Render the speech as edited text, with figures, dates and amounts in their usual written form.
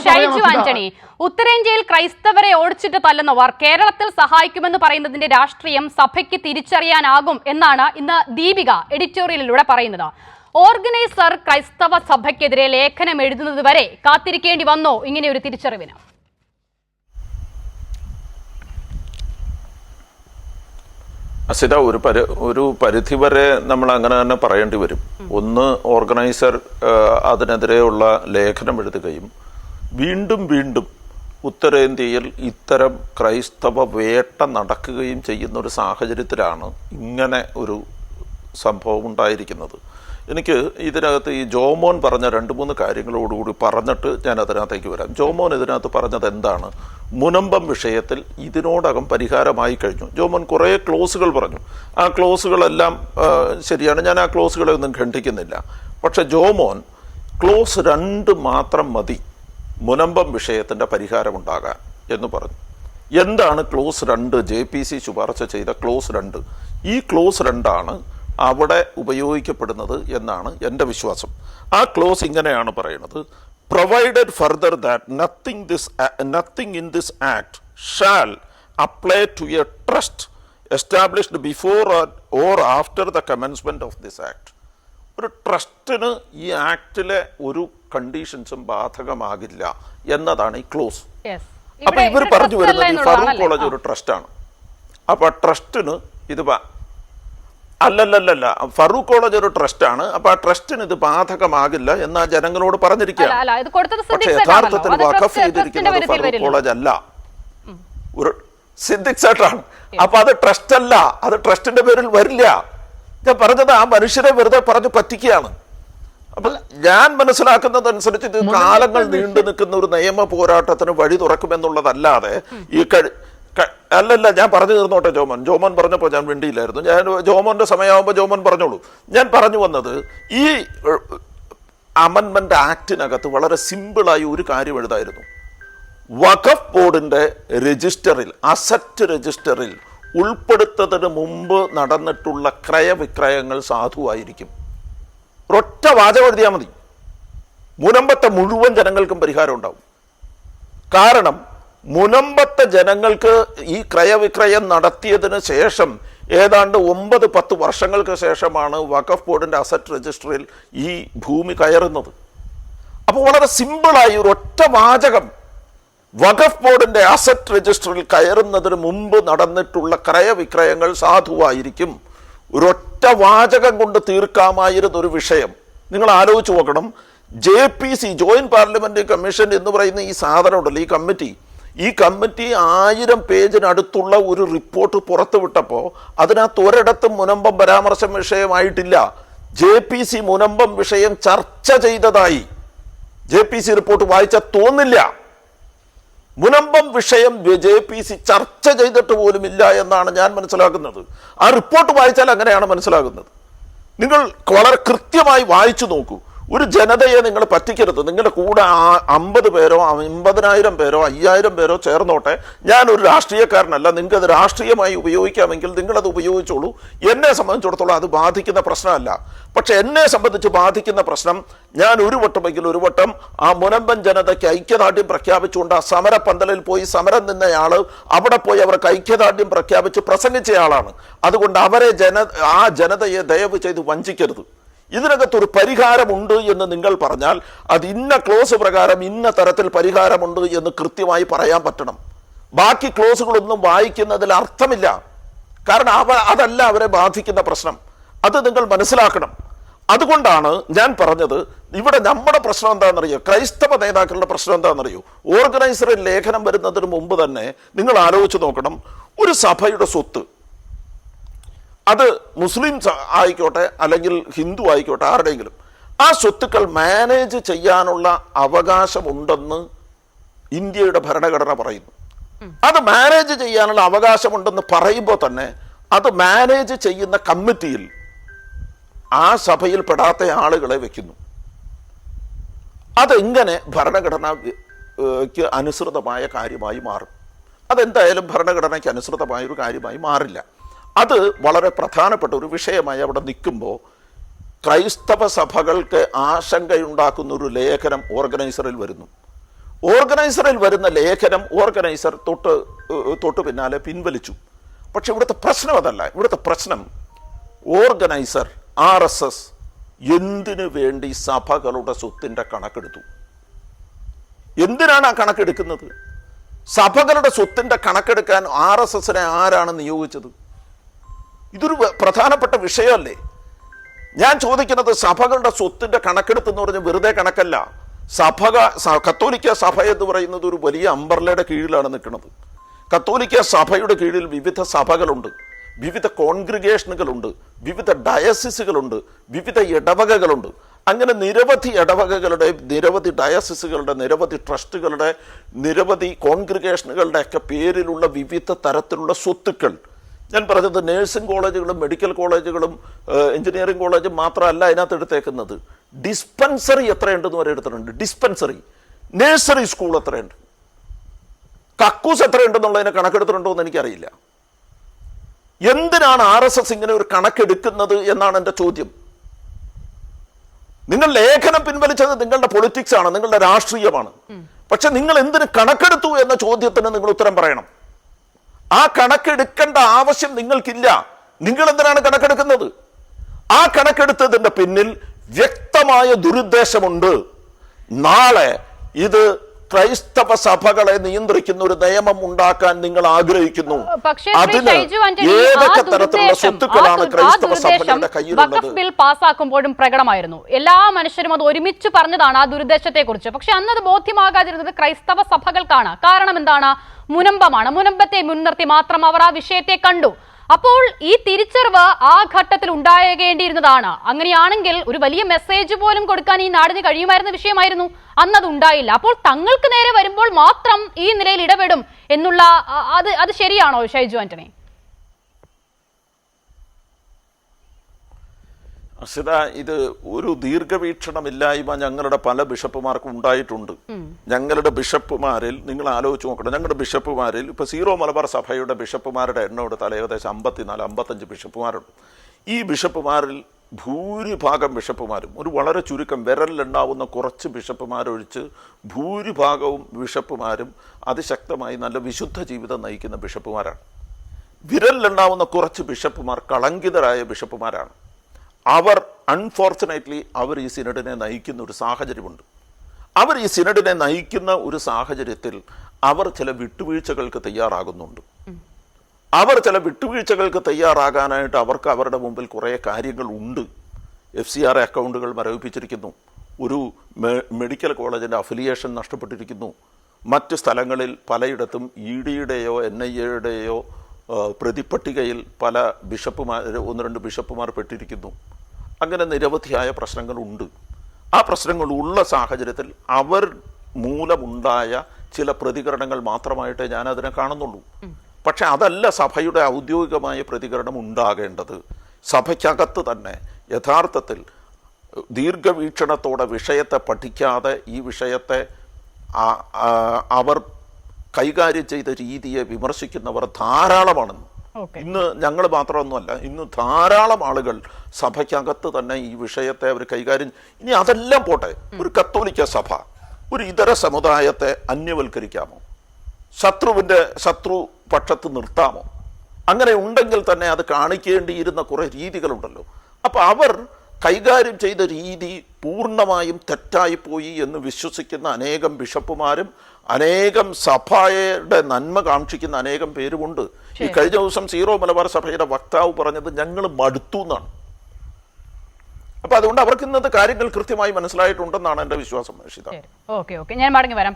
ഷൈജു ആന്റണി, ഉത്തരേന്ത്യയിൽ ക്രൈസ്തവരെ ഓടിച്ചിട്ട് തല്ലുന്നവർ കേരളത്തിൽ സഹായിക്കുമെന്ന് പറയുന്നതിന്റെ രാഷ്ട്രീയം സഭയ്ക്ക് തിരിച്ചറിയാനാകും എന്നാണ് ഇന്ന് ദീപിക എഡിറ്റോറിയലിലൂടെ പറയുന്നത്. ഓർഗനൈസർ ക്രൈസ്തവ സഭയ്ക്കെതിരെ ലേഖനം എഴുതുന്നത് വരെ കാത്തിരിക്കേണ്ടി വന്നോ ഇങ്ങനെ ഒരു തിരിച്ചറിവിന്? അസിത, ഒരു പരിധിവരെ നമ്മൾ അങ്ങനെ തന്നെ പറയേണ്ടി വരും. ഒന്ന്, ഓർഗനൈസർ അതിനെതിരെയുള്ള ലേഖനം എഴുതുകയും വീണ്ടും വീണ്ടും ഉത്തരേന്ത്യയിൽ ഇത്തരം ക്രൈസ്തവ വേട്ട നടക്കുകയും ചെയ്യുന്ന ഒരു സാഹചര്യത്തിലാണ് ഇങ്ങനെ ഒരു സംഭവം ഉണ്ടായിരിക്കുന്നത്. എനിക്ക് ഇതിനകത്ത് ഈ ജോമോൻ പറഞ്ഞ 2-3 കാര്യങ്ങളോടുകൂടി പറഞ്ഞിട്ട് ഞാൻ അതിനകത്തേക്ക് വരാം. ജോമോൻ ഇതിനകത്ത് പറഞ്ഞത് എന്താണ്? മുനമ്പം വിഷയത്തിൽ ഇതിനോടകം പരിഹാരമായി കഴിഞ്ഞു. ജോമോൻ കുറേ ക്ലോസുകൾ പറഞ്ഞു. ആ ക്ലോസുകളെല്ലാം ശരിയാണ്, ഞാൻ ആ ക്ലോസുകളെ ഒന്നും ഖണ്ഡിക്കുന്നില്ല. പക്ഷെ ജോമോൻ ക്ലോസ് 2 മാത്രം മതി മുനമ്പം വിഷയത്തിൻ്റെ പരിഹാരമുണ്ടാകാൻ എന്ന് പറഞ്ഞു. എന്താണ് ക്ലോസ് 2? JPC ശുപാർശ ചെയ്ത ക്ലോസ് 2. ഈ ക്ലോസ് 2 അവിടെ ഉപയോഗിക്കപ്പെടുന്നത് എന്നാണ് എൻ്റെ വിശ്വാസം. ആ ക്ലോസ് ഇങ്ങനെയാണ് പറയുന്നത്: provided further that nothing in this act shall apply to a trust established before or after the commencement of this act. ഒരു ട്രസ്റ്റിന് ഈ ആക്ടിലെ ഒരു കണ്ടീഷൻസും ബാധകമാകില്ല എന്നതാണ് ഈ ക്ലോസ്. അപ്പൊ ഇവർ പറഞ്ഞു വരുന്നത് ഈ ഫറൂഖ് കോളേജ് ഒരു ട്രസ്റ്റാണ്. അപ്പൊ ട്രസ്റ്റിന് ഇത് അല്ലല്ലല്ല, ഫറൂഖ് കോളേജ് ഒരു ട്രസ്റ്റാണ്. അപ്പൊ ആ ട്രസ്റ്റിന് ഇത് ബാധകമാകില്ല എന്ന് ആ ജനങ്ങളോട് പറഞ്ഞിരിക്കുകയാണ്. പക്ഷെ യഥാർത്ഥത്തിൽ വഖഫ് ചെയ്തിരിക്കുന്നത് ഫറൂഖ് കോളേജ് അല്ല, ഒരു സിദ്ദിഖ് സേട്ടാണ്. അപ്പൊ അത് ട്രസ്റ്റ് അല്ല, അത് ട്രസ്റ്റിന്റെ പേരിൽ വരില്ല. ഞാൻ പറഞ്ഞത് ആ മനുഷ്യരെ വെറുതെ പറഞ്ഞു പറ്റിക്കുകയാണ്. അപ്പൊ ഞാൻ മനസ്സിലാക്കുന്നതനുസരിച്ച് ഇത് കാലങ്ങൾ നീണ്ടു നിൽക്കുന്ന ഒരു നിയമ പോരാട്ടത്തിന് വഴി തുറക്കുമെന്നുള്ളതല്ലാതെ അല്ലല്ല. ഞാൻ പറഞ്ഞു തീർന്നോട്ടെ. ജോമോൻ പറഞ്ഞപ്പോൾ ഞാൻ വേണ്ടിയില്ലായിരുന്നു. ഞാൻ ജോമോന്റെ സമയമാകുമ്പോൾ ജോമോൻ പറഞ്ഞോളൂ. ഞാൻ പറഞ്ഞു വന്നത്, ഈ അമെൻമെന്റ് ആക്ടിനകത്ത് വളരെ സിമ്പിളായി ഒരു കാര്യം എഴുതായിരുന്നു. വഖഫ് ബോർഡിന്റെ രജിസ്റ്ററിൽ, അസറ്റ് രജിസ്റ്ററിൽ ഉൾപ്പെടുത്തതിന് മുമ്പ് നടന്നിട്ടുള്ള ക്രയവിക്രയങ്ങൾ സാധുവായിരിക്കും. ഒരൊറ്റ വാചകം എഴുതിയാൽ മതി, മുനമ്പത്തെ മുഴുവൻ ജനങ്ങൾക്കും പരിഹാരം ഉണ്ടാവും. കാരണം മുനമ്പത്തെ ജനങ്ങൾക്ക് ഈ ക്രയവിക്രയം നടത്തിയതിന് ശേഷം ഏതാണ്ട് 9-10 വർഷങ്ങൾക്ക് ശേഷമാണ് വഖഫ് ബോർഡിന്റെ അസറ്റ് രജിസ്റ്ററിൽ ഈ ഭൂമി കയറുന്നത്. അപ്പോൾ വളരെ സിമ്പിളായി ഒരൊറ്റ വാചകം, വഖഫ് ബോർഡിന്റെ അസറ്റ് രജിസ്റ്ററിൽ കയറുന്നതിന് മുമ്പ് നടന്നിട്ടുള്ള ക്രയവിക്രയങ്ങൾ സാധുവായിരിക്കും. ഒരൊറ്റ വാചകം കൊണ്ട് തീർക്കാമായിരുന്ന ഒരു വിഷയം. നിങ്ങൾ ആലോചിച്ച് നോക്കണം. JPC, ജോയിന്റ് പാർലമെന്ററി കമ്മീഷൻ എന്ന് പറയുന്ന ഈ സാധനം ഉണ്ടല്ലോ, ഈ കമ്മിറ്റി 1000 പേജിനടുത്തുള്ള ഒരു റിപ്പോർട്ട് പുറത്തുവിട്ടപ്പോൾ അതിനകത്ത് ഒരിടത്തും മുനമ്പം പരാമർശം വിഷയമായിട്ടില്ല. JPC മുനമ്പം വിഷയം ചർച്ച ചെയ്തതായി JPC റിപ്പോർട്ട് വായിച്ചാൽ തോന്നില്ല. മുനമ്പം വിഷയം JPC ചർച്ച ചെയ്തിട്ട് പോലുമില്ല എന്നാണ് ഞാൻ മനസ്സിലാക്കുന്നത്. ആ റിപ്പോർട്ട് വായിച്ചാൽ അങ്ങനെയാണ് മനസ്സിലാകുന്നത്. നിങ്ങൾ വളരെ കൃത്യമായി വായിച്ചു നോക്കൂ. ഒരു ജനതയെ നിങ്ങൾ പറ്റിക്കരുത്. നിങ്ങളുടെ കൂടെ 50 പേരോ 50,000 പേരോ 5,000 പേരോ ചേർന്നോട്ടെ. ഞാനൊരു രാഷ്ട്രീയക്കാരനല്ല. നിങ്ങൾക്കത് രാഷ്ട്രീയമായി ഉപയോഗിക്കാമെങ്കിൽ നിങ്ങളത് ഉപയോഗിച്ചോളൂ. എന്നെ സംബന്ധിച്ചിടത്തോളം അത് ബാധിക്കുന്ന പ്രശ്നമല്ല. പക്ഷെ എന്നെ സംബന്ധിച്ച് ബാധിക്കുന്ന പ്രശ്നം, ഞാൻ ഒരു വട്ടം ആ മുനമ്പൻ ജനതയ്ക്ക് ഐക്യദാർഢ്യം പ്രഖ്യാപിച്ചുകൊണ്ട് ആ സമരപന്തലിൽ പോയി സമരം നിന്നയാള് അവിടെ പോയി അവർക്ക് ഐക്യദാർഢ്യം പ്രഖ്യാപിച്ച് പ്രസംഗിച്ചയാളാണ്. അതുകൊണ്ട് ആ ജനതയെ ദയവ് ചെയ്ത് വഞ്ചിക്കരുത്. ഇതിനകത്തൊരു പരിഹാരമുണ്ട് എന്ന് നിങ്ങൾ പറഞ്ഞാൽ അത് ഇന്ന ക്ലോസ് പ്രകാരം ഇന്ന തരത്തിൽ പരിഹാരമുണ്ട് എന്ന് കൃത്യമായി പറയാൻ പറ്റണം. ബാക്കി ക്ലോസുകളൊന്നും വായിക്കുന്നതിൽ അർത്ഥമില്ല. കാരണം അതല്ല അവരെ ബാധിക്കുന്ന പ്രശ്നം. അത് നിങ്ങൾ മനസ്സിലാക്കണം. അതുകൊണ്ടാണ് ഞാൻ പറഞ്ഞത്, ഇവിടെ നമ്മുടെ പ്രശ്നം എന്താണെന്നറിയോ? ക്രൈസ്തവ നേതാക്കളുടെ പ്രശ്നം എന്താണെന്നറിയോ? ഓർഗനൈസറിൽ ലേഖനം വരുന്നതിന് മുമ്പ് തന്നെ നിങ്ങൾ ആലോചിച്ച് നോക്കണം. ഒരു സഭയുടെ സ്വത്ത്, അത് മുസ്ലിം ആയിക്കോട്ടെ അല്ലെങ്കിൽ ഹിന്ദു ആയിക്കോട്ടെ, ആരുടെയെങ്കിലും, ആ സ്വത്തുക്കൾ മാനേജ് ചെയ്യാനുള്ള അവകാശമുണ്ടെന്ന് ഇന്ത്യയുടെ ഭരണഘടന പറയുന്നു. അത് മാനേജ് ചെയ്യാനുള്ള അവകാശമുണ്ടെന്ന് പറയുമ്പോൾ തന്നെ അത് മാനേജ് ചെയ്യുന്ന കമ്മിറ്റിയിൽ ആ സഭയിൽ പെടാത്ത ആളുകളെ വെക്കുന്നു. അതെങ്ങനെ ഭരണഘടനയ്ക്ക് അനുസൃതമായ കാര്യമായി മാറും? അതെന്തായാലും ഭരണഘടനയ്ക്ക് അനുസൃതമായൊരു കാര്യമായി മാറില്ല. അത് വളരെ പ്രധാനപ്പെട്ട ഒരു വിഷയമായി അവിടെ നിൽക്കുമ്പോൾ ക്രൈസ്തവ സഭകൾക്ക് ആശങ്കയുണ്ടാക്കുന്ന ഒരു ലേഖനം ഓർഗനൈസറിൽ വരുന്നു. ഓർഗനൈസറിൽ വരുന്ന ലേഖനം ഓർഗനൈസർ തൊട്ട് പിന്നാലെ പിൻവലിച്ചു. പക്ഷെ ഇവിടുത്തെ പ്രശ്നം അതല്ല. ഇവിടുത്തെ പ്രശ്നം ഓർഗനൈസർ RSS എന്തിനു വേണ്ടി സഭകളുടെ സ്വത്തിൻ്റെ കണക്കെടുത്തു? എന്തിനാണ് ആ കണക്കെടുക്കുന്നത്? സഭകളുടെ സ്വത്തിൻ്റെ കണക്കെടുക്കാൻ RSSനെ ആരാണ് നിയോഗിച്ചത്? ഇതൊരു പ്രധാനപ്പെട്ട വിഷയമല്ലേ? ഞാൻ ചോദിക്കുന്നത്, സഭകളുടെ സ്വത്തിൻ്റെ കണക്കെടുത്തെന്ന് പറഞ്ഞ് വെറുതെ കണക്കല്ല. കത്തോലിക്ക സഭ എന്ന് പറയുന്നത് ഒരു വലിയ അംബർലയുടെ കീഴിലാണ് നിൽക്കുന്നത്. കത്തോലിക്ക സഭയുടെ കീഴിൽ വിവിധ സഭകളുണ്ട്, വിവിധ കോൺഗ്രിഗേഷനുകളുണ്ട്, വിവിധ ഡയസിസുകളുണ്ട്, വിവിധ ഇടവകകളുണ്ട്. അങ്ങനെ നിരവധി ഇടവകകളുടെ, നിരവധി ഡയസിസുകളുടെ, നിരവധി ട്രസ്റ്റുകളുടെ, നിരവധി കോൺഗ്രിഗേഷനുകളുടെ ഒക്കെ പേരിലുള്ള വിവിധ തരത്തിലുള്ള സ്വത്തുക്കൾ. ഞാൻ പറഞ്ഞത് നേഴ്സിംഗ് കോളേജുകളും മെഡിക്കൽ കോളേജുകളും എഞ്ചിനീയറിംഗ് കോളേജും മാത്രമല്ല അതിനകത്ത് എടുത്തേക്കുന്നത്. ഡിസ്പെൻസറി എത്രയുണ്ടെന്ന് വരെ എടുത്തിട്ടുണ്ട്. ഡിസ്പെൻസറി, നഴ്സറി സ്കൂൾ എത്രയുണ്ട്, കക്കൂസ് എത്രയുണ്ടെന്നുള്ളതിനെ കണക്കെടുത്തിട്ടുണ്ടോ എന്ന് എനിക്കറിയില്ല. എന്തിനാണ് RSS ഇങ്ങനെ ഒരു കണക്കെടുക്കുന്നത് എന്നാണ് എൻ്റെ ചോദ്യം. നിങ്ങൾ ലേഖനം പിൻവലിച്ചത് നിങ്ങളുടെ പൊളിറ്റിക്സ് ആണ്, നിങ്ങളുടെ രാഷ്ട്രീയമാണ്. പക്ഷെ നിങ്ങൾ എന്തിന് കണക്കെടുത്തു എന്ന ചോദ്യത്തിന് നിങ്ങൾ ഉത്തരം പറയണം. ആ കണക്കെടുക്കേണ്ട ആവശ്യം നിങ്ങൾക്കില്ല. നിങ്ങൾ എന്തിനാണ് കണക്കെടുക്കുന്നത്? ആ കണക്കെടുത്തതിന്റെ പിന്നിൽ വ്യക്തമായ ദുരുദ്ദേശമുണ്ട്. നാളെ ഇത് ക്രൈസ്തവ സഭകളെ നിയന്ത്രിക്കുന്ന ഒരു നിയമം ഉണ്ടാക്കാൻ നിങ്ങൾ ആഗ്രഹിക്കുന്നു. അതിന് ഏതൊക്കെ തരത്തിലുള്ള സ്വത്തുക്കളാണ് ക്രൈസ്തവ സഭകളുടെ കയ്യിലുള്ളത്? ബിൽ പാസ്സാക്കുമ്പോഴും പ്രകടമായിരുന്നു. എല്ലാ മനുഷ്യരും അത് ഒരുമിച്ച് പറഞ്ഞതാണ് ആ ദുരുദ്ദേശത്തെ കുറിച്ച്. പക്ഷെ അന്നത് ബോധ്യമാകാതിരുന്നത് ക്രൈസ്തവ സഭകൾക്കാണ്. കാരണം എന്താണ്? മുനമ്പമാണ്. മുനമ്പത്തെ മുൻനിർത്തി മാത്രം അവർ ആ വിഷയത്തെ കണ്ടു. അപ്പോൾ ഈ തിരിച്ചറിവ് ആ ഘട്ടത്തിൽ ഉണ്ടാകേണ്ടിയിരുന്നതാണ്. അങ്ങനെയാണെങ്കിൽ ഒരു വലിയ മെസ്സേജ് പോലും കൊടുക്കാൻ ഈ നാടിന് കഴിയുമായിരുന്ന വിഷയമായിരുന്നു. അന്നത് ഉണ്ടായില്ല. അപ്പോൾ തങ്ങൾക്ക് നേരെ വരുമ്പോൾ മാത്രം ഈ നിലയിൽ ഇടപെടും എന്നുള്ള അത് ശരിയാണോ ഷൈജു ആന്റണി? അസിത, ഇത് ഒരു ദീർഘവീക്ഷണമില്ലായ്മ ഞങ്ങളുടെ പല ബിഷപ്പുമാർക്കും ഉണ്ടായിട്ടുണ്ട്. ഞങ്ങളുടെ ബിഷപ്പുമാരിൽ നിങ്ങൾ ആലോചിച്ച് നോക്കണം. ഞങ്ങളുടെ ബിഷപ്പുമാരിൽ ഇപ്പോൾ സീറോ മലബാർ സഭയുടെ ബിഷപ്പുമാരുടെ എണ്ണം എടുത്താൽ ഏകദേശം 54-55 ബിഷപ്പുമാരുണ്ട്. ഈ ബിഷപ്പുമാരിൽ ഭൂരിഭാഗം ബിഷപ്പുമാരും, ഒരു വളരെ ചുരുക്കം വിരലിലുണ്ടാവുന്ന കുറച്ച് ബിഷപ്പുമാരൊഴിച്ച് ഭൂരിഭാഗവും ബിഷപ്പുമാരും അതിശക്തമായി നല്ല വിശുദ്ധ ജീവിതം നയിക്കുന്ന ബിഷപ്പുമാരാണ്. വിരലിലുണ്ടാവുന്ന കുറച്ച് ബിഷപ്പുമാർ കളങ്കിതരായ ബിഷപ്പുമാരാണ്. അവർ അൺഫോർച്ചുനേറ്റ്ലി അവർ ഈ സിനഡിനെ നയിക്കുന്ന ഒരു സാഹചര്യമുണ്ട്. അവർ ഈ സിനഡിനെ നയിക്കുന്ന ഒരു സാഹചര്യത്തിൽ അവർ ചില വിട്ടുവീഴ്ചകൾക്ക് തയ്യാറാകുന്നുണ്ട്. അവർ ചില വിട്ടുവീഴ്ചകൾക്ക് തയ്യാറാകാനായിട്ട് അവർക്ക് അവരുടെ മുമ്പിൽ കുറേ കാര്യങ്ങളുണ്ട്. FCR അക്കൗണ്ടുകൾ മരവിപ്പിച്ചിരിക്കുന്നു. ഒരു മെഡിക്കൽ കോളേജിൻ്റെ അഫിലിയേഷൻ നഷ്ടപ്പെട്ടിരിക്കുന്നു. മറ്റ് സ്ഥലങ്ങളിൽ പലയിടത്തും EDയുടെയോ NIAയുടെയോ പ്രതിപട്ടികയിൽ പല ബിഷപ്പുമാർ, 1-2 ബിഷപ്പുമാർ പെട്ടിരിക്കുന്നു. അങ്ങനെ നിരവധിയായ പ്രശ്നങ്ങളുണ്ട്. ആ പ്രശ്നങ്ങളുള്ള സാഹചര്യത്തിൽ അവർ മൂലമുണ്ടായ ചില പ്രതികരണങ്ങൾ മാത്രമായിട്ടേ ഞാനതിനെ കാണുന്നുള്ളൂ. പക്ഷെ അതല്ല സഭയുടെ ഔദ്യോഗികമായ പ്രതികരണം ഉണ്ടാകേണ്ടത്. സഭയ്ക്കകത്ത് തന്നെ യഥാർത്ഥത്തിൽ ദീർഘവീക്ഷണത്തോടെ വിഷയത്തെ പഠിക്കാതെ ഈ വിഷയത്തെ അവർ കൈകാര്യം ചെയ്ത രീതിയെ വിമർശിക്കുന്നവർ ധാരാളമാണെന്ന്. ഇന്ന് ഞങ്ങൾ മാത്രമൊന്നുമല്ല, ഇന്ന് ധാരാളം ആളുകൾ സഭയ്ക്കകത്ത് തന്നെ ഈ വിഷയത്തെ അവർ കൈകാര്യം. ഇനി അതെല്ലാം പോട്ടെ, ഒരു കത്തോലിക്ക സഭ ഒരു ഇതര സമുദായത്തെ അന്യവൽക്കരിക്കാമോ? ശത്രു പക്ഷത്ത് നിർത്താമോ? അങ്ങനെ ഉണ്ടെങ്കിൽ തന്നെ അത് കാണിക്കേണ്ടിയിരുന്ന കുറേ രീതികളുണ്ടല്ലോ. അപ്പം അവർ കൈകാര്യം ചെയ്ത രീതി പൂർണ്ണമായും തെറ്റായിപ്പോയി എന്ന് വിശ്വസിക്കുന്ന അനേകം ബിഷപ്പുമാരും അനേകം സഭയുടെ നന്മ കാക്ഷിക്കുന്ന അനേകം പേരുമുണ്ട്. ഈ കഴിഞ്ഞ ദിവസം സീറോ മലബാർ സഭയുടെ വക്താവ് പറഞ്ഞത് ഞങ്ങൾ മടുത്തു എന്നാണ്. അപ്പൊ അതുകൊണ്ട് അവർക്ക് ഇന്നത്തെ കാര്യങ്ങൾ കൃത്യമായി മനസ്സിലായിട്ടുണ്ടെന്നാണ് എൻ്റെ വിശ്വാസം. ഓക്കെ, ഞാൻ മടങ്ങി വരാം.